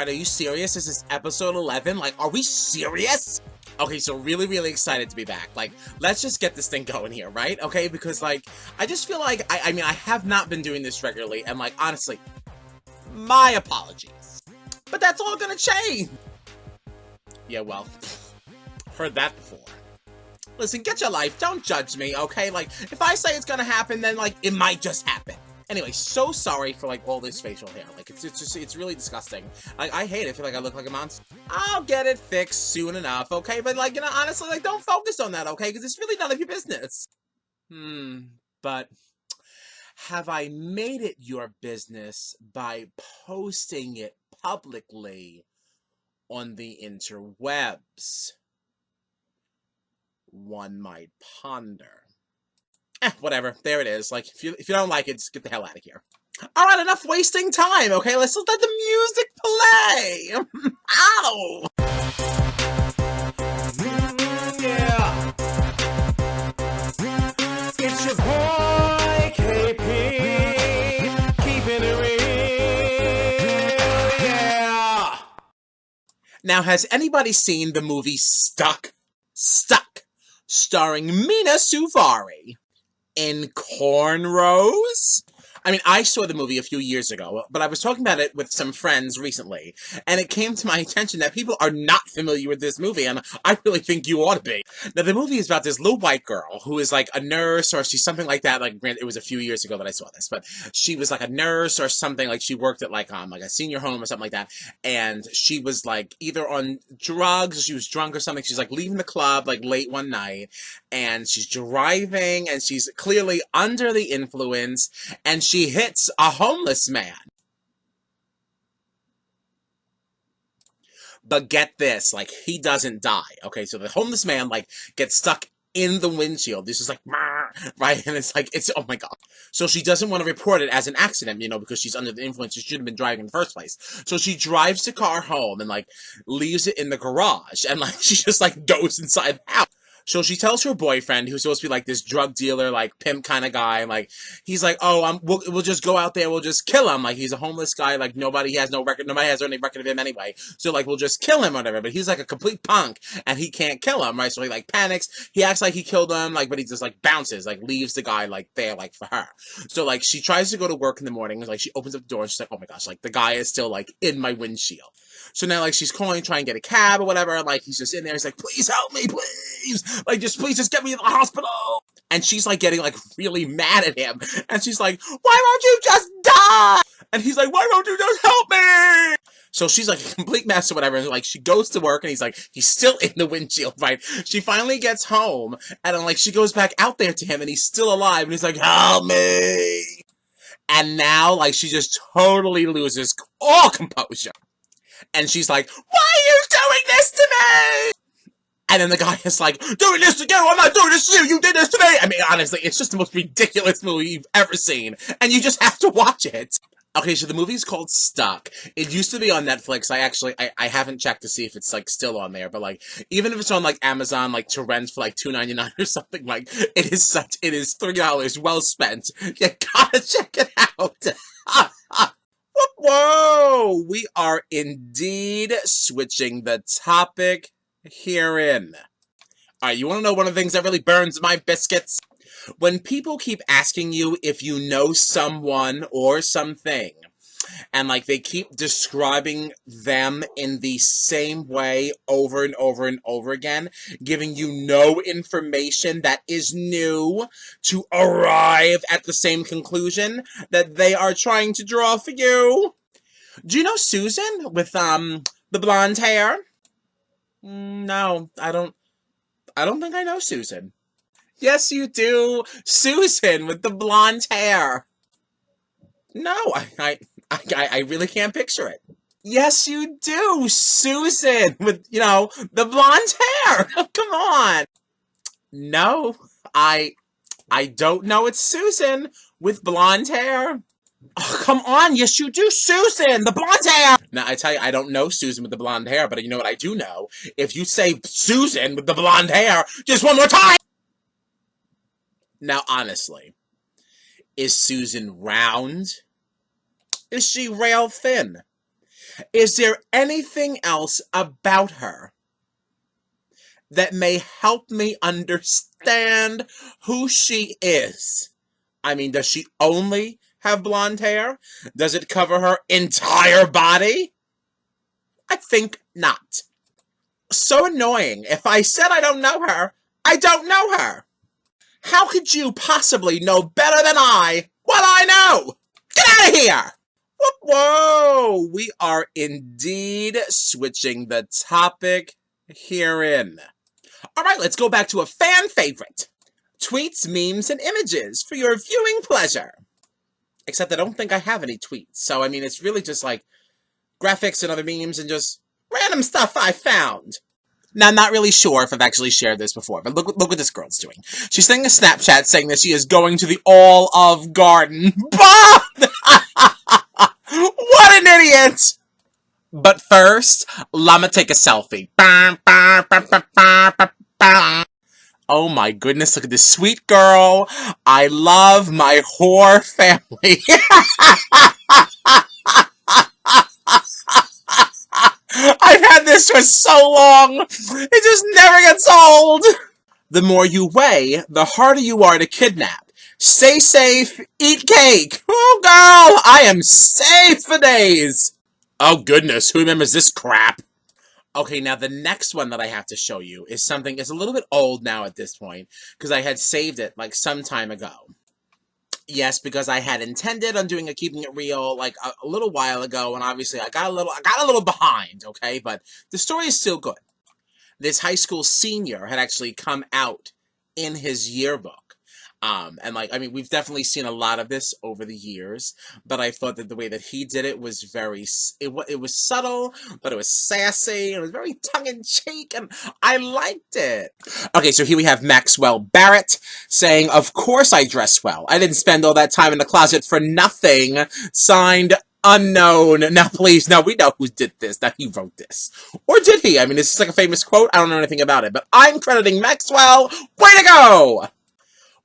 Alright, are you serious? This is episode 11? Like, are we serious? Okay, so really excited to be back. Like, let's just get this thing going here, right? Okay, because, like, I just feel like, I mean, I have not been doing this regularly, and, like, honestly, my apologies. But that's all gonna change! Yeah, well, heard that before. Listen, get your life, don't judge me, okay? Like, if I say it's gonna happen, then, like, it might just happen. Anyway, so sorry for, like, all this facial hair. Like, it's really disgusting. Like, I hate it. I feel like I look like a monster. I'll get it fixed soon enough, okay? But, like, you know, honestly, like, don't focus on that, okay? Because it's really none of your business. But have I made it your business by posting it publicly on the interwebs? One might ponder. Whatever. There it is. Like, if you don't like it, just get the hell out of here. Alright, enough wasting time, okay? Let's just let the music play! Ow! Yeah! It's your boy, Keepin, keeping it real, yeah! Now, has anybody seen the movie Stuck? Stuck! Starring Mina Suvari. In cornrows? I mean, I saw the movie a few years ago, but I was talking about it with some friends recently, and it came to my attention that people are not familiar with this movie, and I really think you ought to be. Now, the movie is about this little white girl who is like a nurse, or she's something like that. Like, it was a few years ago that I saw this, but she was like a nurse or something. Like, she worked at like a senior home or something like that, and she was like either on drugs or she was drunk or something. She's like leaving the club like late one night, and she's driving, and she's clearly under the influence, and she hits a homeless man. But get this, like, he doesn't die, okay? So the homeless man, like, gets stuck in the windshield. This is like, right? And it's like, oh my god. So she doesn't want to report it as an accident, you know, because she's under the influence. She shouldn't have been driving in the first place. So she drives the car home and, like, leaves it in the garage. And, like, she just, like, goes inside the house. So she tells her boyfriend, who's supposed to be like this drug dealer, like pimp kind of guy, like he's like, oh, we'll just go out there, we'll just kill him. Like, he's a homeless guy, like nobody has any record of him anyway. So like, we'll just kill him or whatever. But he's like a complete punk, and he can't kill him, right? So he like panics. He acts like he killed him, like, but he just like bounces, like leaves the guy like there, like for her. So like, she tries to go to work in the morning, like she opens up the door and she's like, oh my gosh, like the guy is still like in my windshield. So now, like, she's calling, trying to get a cab or whatever, and, like, he's just in there, he's like, please help me, please! Like, please just get me to the hospital! And she's, like, getting, like, really mad at him, and she's like, why won't you just die? And he's like, why won't you just help me? So she's, like, a complete mess or whatever, and, like, she goes to work, and he's still in the windshield, right? She finally gets home, and then, like, she goes back out there to him, and he's still alive, and he's like, help me! And now, like, she just totally loses all composure. And she's like, why are you doing this to me? And then the guy is like, doing this to you, I'm not doing this to you, you did this to me. I mean, honestly, it's just the most ridiculous movie you've ever seen. And you just have to watch it. Okay, so the movie's called Stuck. It used to be on Netflix. I haven't checked to see if it's, like, still on there. But, like, even if it's on, like, Amazon, like, to rent for, like, $2.99 or something, like, it is $3 well spent. You gotta check it out. Whoa! We are indeed switching the topic herein. Alright, you want to know one of the things that really burns my biscuits? When people keep asking you if you know someone or something, and, like, they keep describing them in the same way over and over and over again, giving you no information that is new to arrive at the same conclusion that they are trying to draw for you. Do you know Susan with, the blonde hair? No, I don't think I know Susan. Yes, you do! Susan with the blonde hair! No, I really can't picture it. Yes, you do! Susan! With, you know, the blonde hair! Come on! No, I don't know it's Susan with blonde hair. Oh, come on, yes you do, Susan! The blonde hair! Now, I tell you, I don't know Susan with the blonde hair, but you know what I do know? If you say Susan with the blonde hair just one more time! Now, honestly, is Susan round? Is she rail thin? Is there anything else about her that may help me understand who she is? I mean, does she only have blonde hair? Does it cover her entire body? I think not. So annoying. If I said I don't know her, I don't know her. How could you possibly know better than I what I know? Get out of here! Whoa! We are indeed switching the topic herein. Alright, let's go back to a fan favorite. Tweets, memes, and images for your viewing pleasure. Except I don't think I have any tweets. So, I mean, it's really just like graphics and other memes and just random stuff I found. Now, I'm not really sure if I've actually shared this before, but look what this girl's doing. She's sending a Snapchat saying that she is going to the Olive Garden. What an idiot! But first, Llama take a selfie. Oh my goodness, look at this sweet girl. I love my whore family. I've had this for so long. It just never gets old. The more you weigh, the harder you are to kidnap. Stay safe, eat cake. Oh girl, I am safe for days. Oh goodness, who remembers this crap? Okay, now the next one that I have to show you is something, it's a little bit old now at this point, because I had saved it like some time ago. Yes, because I had intended on doing a Keeping It Real like a little while ago, and obviously I got a little behind, okay? But the story is still good. This high school senior had actually come out in his yearbook. And like, I mean, we've definitely seen a lot of this over the years, but I thought that the way that he did it was very, it was subtle, but it was sassy, and it was very tongue-in-cheek, and I liked it. Okay, so here we have Maxwell Barrett saying, "Of course I dress well. I didn't spend all that time in the closet for nothing." Signed, unknown. Now, please, now we know who did this. Now, he wrote this. Or did he? I mean, it's just like a famous quote. I don't know anything about it, but I'm crediting Maxwell. Way to go!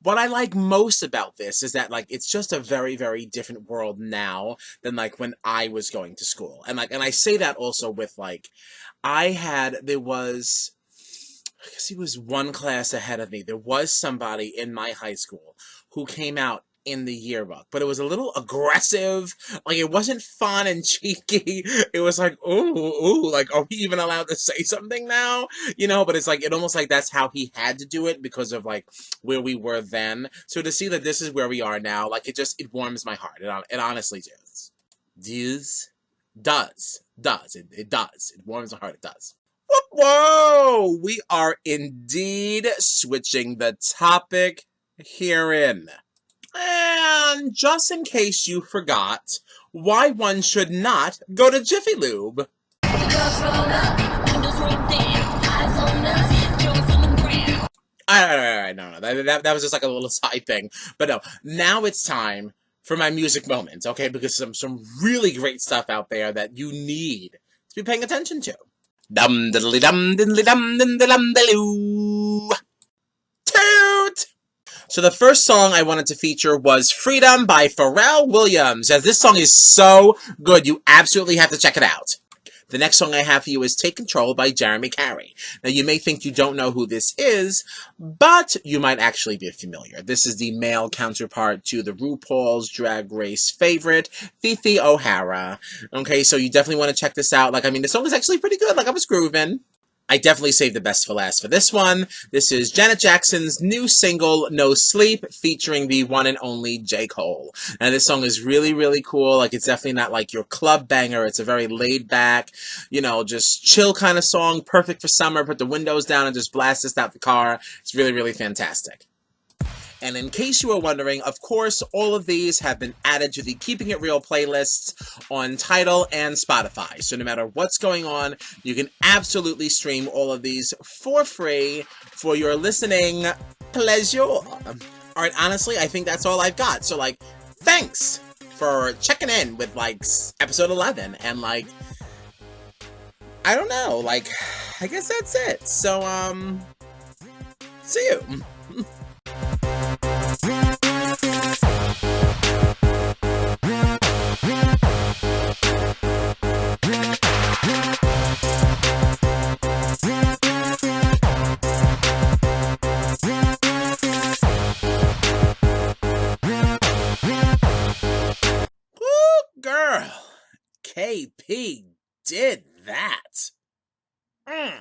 What I like most about this is that, like, it's just a very, very different world now than, like, when I was going to school. And, like, and I say that also with, like, I guess he was one class ahead of me. There was somebody in my high school who came out in the yearbook, but it was a little aggressive. Like, it wasn't fun and cheeky. It was like, ooh, like, are we even allowed to say something now? You know, but it's like, it almost like that's how he had to do it because of, like, where we were then. So to see that this is where we are now, like, it warms my heart. It honestly does. It does. It warms my heart, it does. Whoa! We are indeed switching the topic herein. And just in case you forgot, why one should not go to Jiffy Lube. Alright, no, that was just like a little side thing. But no, now it's time for my music moment, okay? Because some really great stuff out there that you need to be paying attention to. Dum diddly dum diddly dum diddly dum diddly. Toot! So the first song I wanted to feature was Freedom by Pharrell Williams, as this song is so good, you absolutely have to check it out. The next song I have for you is Take Control by Jeremy Carey. Now you may think you don't know who this is, but you might actually be familiar. This is the male counterpart to the RuPaul's Drag Race favorite, Fifi O'Hara. Okay, so you definitely want to check this out. Like, I mean, the song is actually pretty good, like I was grooving. I definitely saved the best for last for this one. This is Janet Jackson's new single, No Sleep, featuring the one and only J. Cole. And this song is really, really cool. Like, it's definitely not like your club banger. It's a very laid back, you know, just chill kind of song. Perfect for summer. Put the windows down and just blast this out the car. It's really, really fantastic. And in case you were wondering, of course, all of these have been added to the Keeping It Real playlists on Tidal and Spotify. So no matter what's going on, you can absolutely stream all of these for free for your listening pleasure. Alright, honestly, I think that's all I've got. So, like, thanks for checking in with, like, episode 11. And, like, I don't know, like, I guess that's it. So, see you. KP did that. Mm.